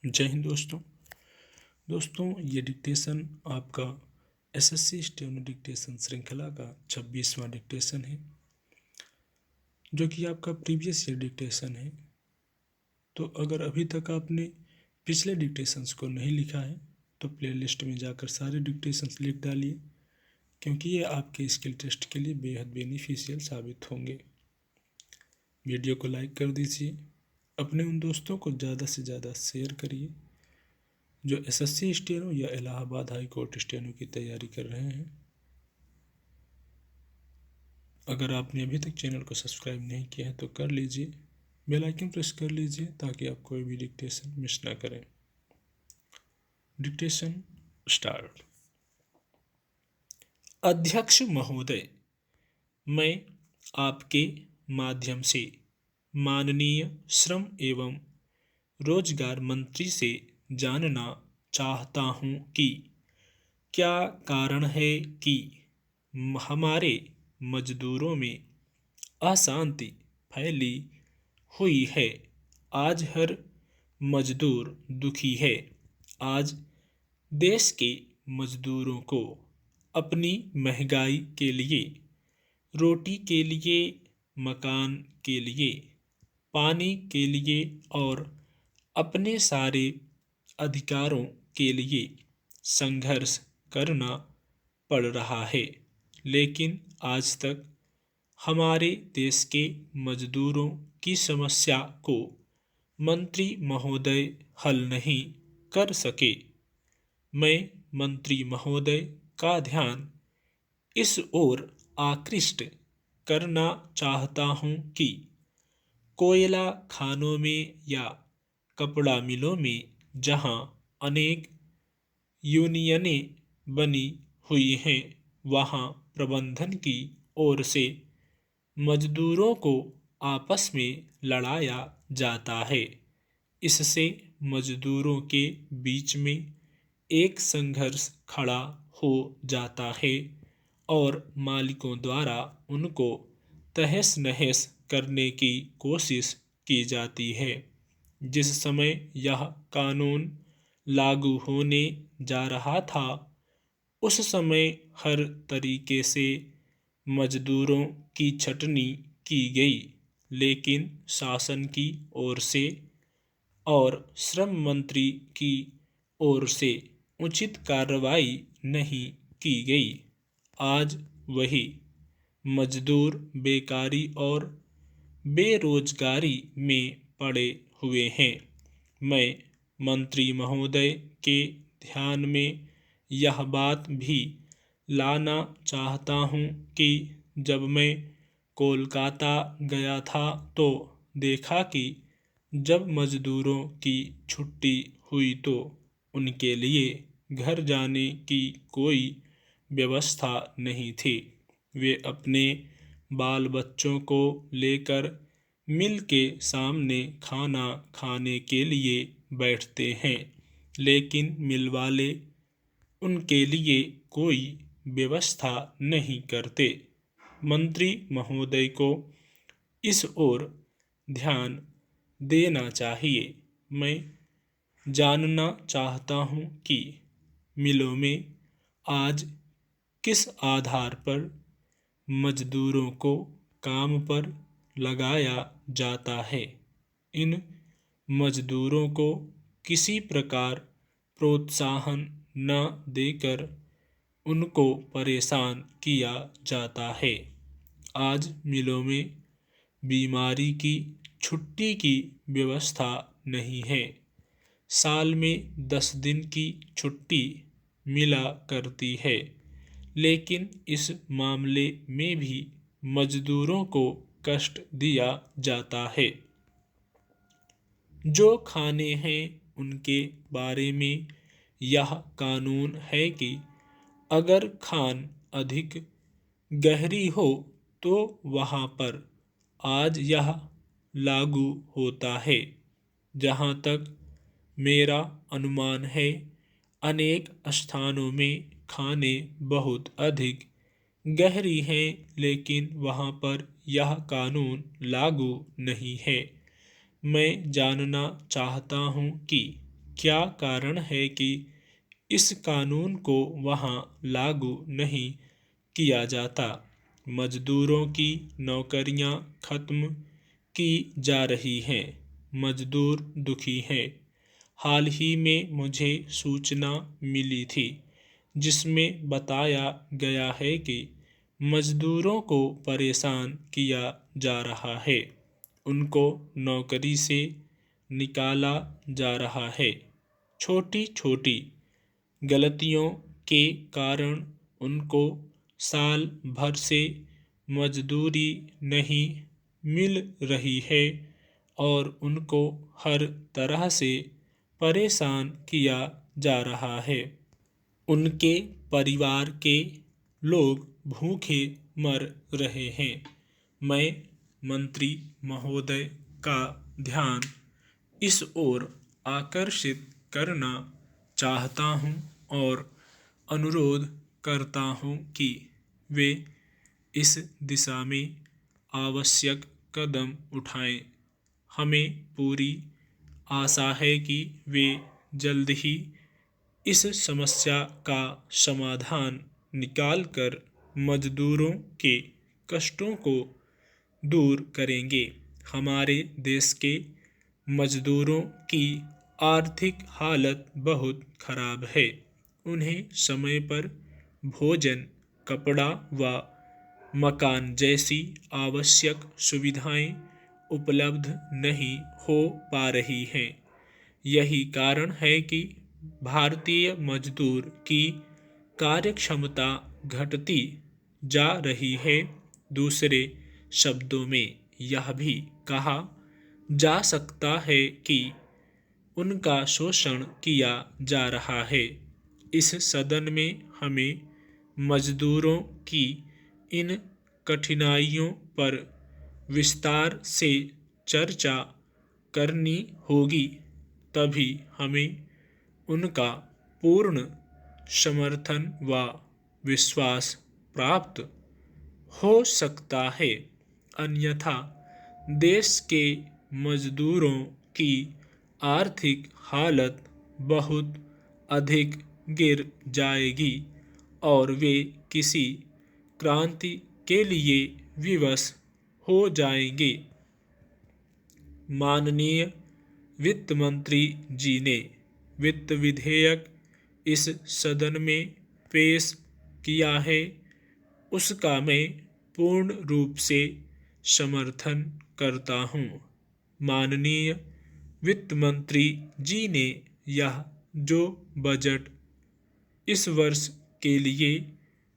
जय हिंद दोस्तों ये डिक्टेशन आपका एसएससी स्टेनो डिक्टेशन श्रृंखला का 26वां डिक्टेशन है, जो कि आपका प्रीवियस ईयर डिक्टेशन है। तो अगर अभी तक आपने पिछले डिक्टेशंस को नहीं लिखा है तो प्लेलिस्ट में जाकर सारे डिक्टेशंस लिख डालिए, क्योंकि ये आपके स्किल टेस्ट के लिए बेहद बेनिफिशियल साबित होंगे। वीडियो को लाइक कर दीजिए, अपने उन दोस्तों को ज़्यादा से ज़्यादा शेयर करिए जो एसएससी स्टेनो या इलाहाबाद हाई कोर्ट स्टेनो की तैयारी कर रहे हैं। अगर आपने अभी तक चैनल को सब्सक्राइब नहीं किया है तो कर लीजिए, बेल आइकन प्रेस कर लीजिए ताकि आप कोई भी डिक्टेशन मिस ना करें। Dictation start. अध्यक्ष महोदय, मैं आपके माध्यम से माननीय श्रम एवं रोजगार मंत्री से जानना चाहता हूं कि क्या कारण है कि हमारे मजदूरों में अशांति फैली हुई है। आज हर मजदूर दुखी है। आज देश के मजदूरों को अपनी महंगाई के लिए, रोटी के लिए, मकान के लिए, पानी के लिए और अपने सारे अधिकारों के लिए संघर्ष करना पड़ रहा है, लेकिन आज तक हमारे देश के मजदूरों की समस्या को मंत्री महोदय हल नहीं कर सके। मैं मंत्री महोदय का ध्यान इस ओर आकृष्ट करना चाहता हूं कि कोयला खानों में या कपड़ा मिलों में जहां अनेक यूनियनें बनी हुई हैं, वहां प्रबंधन की ओर से मजदूरों को आपस में लड़ाया जाता है। इससे मजदूरों के बीच में एक संघर्ष खड़ा हो जाता है और मालिकों द्वारा उनको तहस नहस करने की कोशिश की जाती है। जिस समय यह कानून लागू होने जा रहा था, उस समय हर तरीके से मजदूरों की छटनी की गई, लेकिन शासन की ओर से और श्रम मंत्री की ओर से उचित कार्रवाई नहीं की गई। आज वही मजदूर बेकारी और बेरोजगारी में पड़े हुए हैं। मैं मंत्री महोदय के ध्यान में यह बात भी लाना चाहता हूं कि जब मैं कोलकाता गया था तो देखा कि जब मजदूरों की छुट्टी हुई तो उनके लिए घर जाने की कोई व्यवस्था नहीं थी। वे अपने बाल बच्चों को लेकर मिल के सामने खाना खाने के लिए बैठते हैं, लेकिन मिल वाले उनके लिए कोई व्यवस्था नहीं करते। मंत्री महोदय को इस ओर ध्यान देना चाहिए। मैं जानना चाहता हूं कि मिलों में आज किस आधार पर मजदूरों को काम पर लगाया जाता है। इन मजदूरों को किसी प्रकार प्रोत्साहन न देकर उनको परेशान किया जाता है। आज मिलों में बीमारी की छुट्टी की व्यवस्था नहीं है। साल में 10 दिन की छुट्टी मिला करती है, लेकिन इस मामले में भी मजदूरों को कष्ट दिया जाता है। जो खाने हैं उनके बारे में यह कानून है कि अगर खान अधिक गहरी हो तो वहाँ पर आज यह लागू होता है। जहाँ तक मेरा अनुमान है, अनेक स्थानों में खाने बहुत अधिक गहरी हैं, लेकिन वहाँ पर यह कानून लागू नहीं है। मैं जानना चाहता हूँ कि क्या कारण है कि इस कानून को वहाँ लागू नहीं किया जाता? मजदूरों की नौकरियां खत्म की जा रही हैं, मजदूर दुखी हैं। हाल ही में मुझे सूचना मिली थी जिसमें बताया गया है कि मजदूरों को परेशान किया जा रहा है, उनको नौकरी से निकाला जा रहा है। छोटी छोटी गलतियों के कारण उनको साल भर से मजदूरी नहीं मिल रही है और उनको हर तरह से परेशान किया जा रहा है। उनके परिवार के लोग भूखे मर रहे हैं। मैं मंत्री महोदय का ध्यान इस ओर आकर्षित करना चाहता हूं और अनुरोध करता हूं कि वे इस दिशा में आवश्यक कदम उठाएं। हमें पूरी आशा है कि वे जल्द ही इस समस्या का समाधान निकालकर मजदूरों के कष्टों को दूर करेंगे। हमारे देश के मजदूरों की आर्थिक हालत बहुत खराब है। उन्हें समय पर भोजन, कपड़ा व मकान जैसी आवश्यक सुविधाएं उपलब्ध नहीं हो पा रही हैं। यही कारण है कि भारतीय मजदूर की कार्यक्षमता घटती जा रही है। दूसरे शब्दों में यह भी कहा जा सकता है कि उनका शोषण किया जा रहा है। इस सदन में हमें मजदूरों की इन कठिनाइयों पर विस्तार से चर्चा करनी होगी, तभी हमें उनका पूर्ण समर्थन व विश्वास प्राप्त हो सकता है। अन्यथा देश के मजदूरों की आर्थिक हालत बहुत अधिक गिर जाएगी और वे किसी क्रांति के लिए विवश हो जाएंगे। माननीय वित्त मंत्री जी ने वित्त विधेयक इस सदन में पेश किया है, उसका मैं पूर्ण रूप से समर्थन करता हूं। माननीय वित्त मंत्री जी ने यह जो बजट इस वर्ष के लिए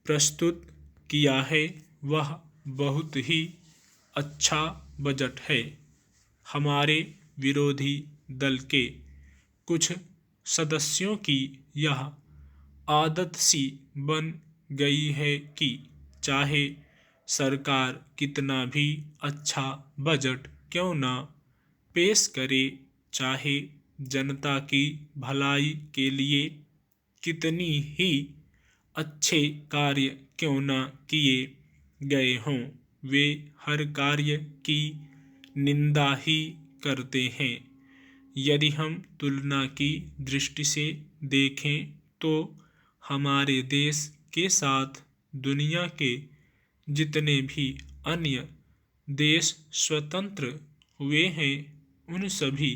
प्रस्तुत किया है वह बहुत ही अच्छा बजट है। हमारे विरोधी दल के कुछ सदस्यों की यह आदत सी बन गई है कि चाहे सरकार कितना भी अच्छा बजट क्यों ना पेश करे, चाहे जनता की भलाई के लिए कितनी ही अच्छे कार्य क्यों ना किए गए हों, वे हर कार्य की निंदा ही करते हैं। यदि हम तुलना की दृष्टि से देखें तो हमारे देश के साथ दुनिया के जितने भी अन्य देश स्वतंत्र हुए हैं, उन सभी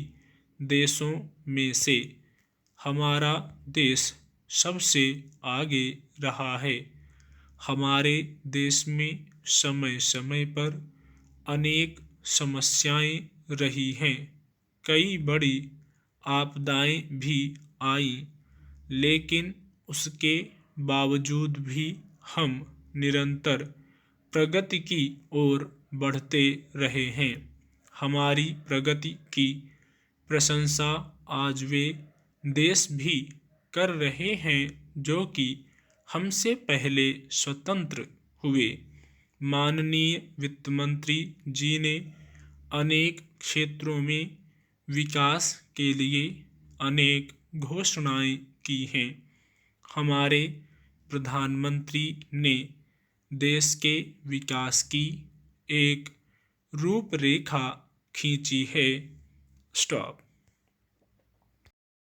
देशों में से हमारा देश सबसे आगे रहा है। हमारे देश में समय समय पर अनेक समस्याएं रही हैं, कई बड़ी आपदाएं भी आई, लेकिन उसके बावजूद भी हम निरंतर प्रगति की ओर बढ़ते रहे हैं। हमारी प्रगति की प्रशंसा आज वे देश भी कर रहे हैं जो कि हमसे पहले स्वतंत्र हुए। माननीय वित्त मंत्री जी ने अनेक क्षेत्रों में विकास के लिए अनेक घोषणाएं की हैं। हमारे प्रधानमंत्री ने देश के विकास की एक रूपरेखा खींची है। स्टॉप।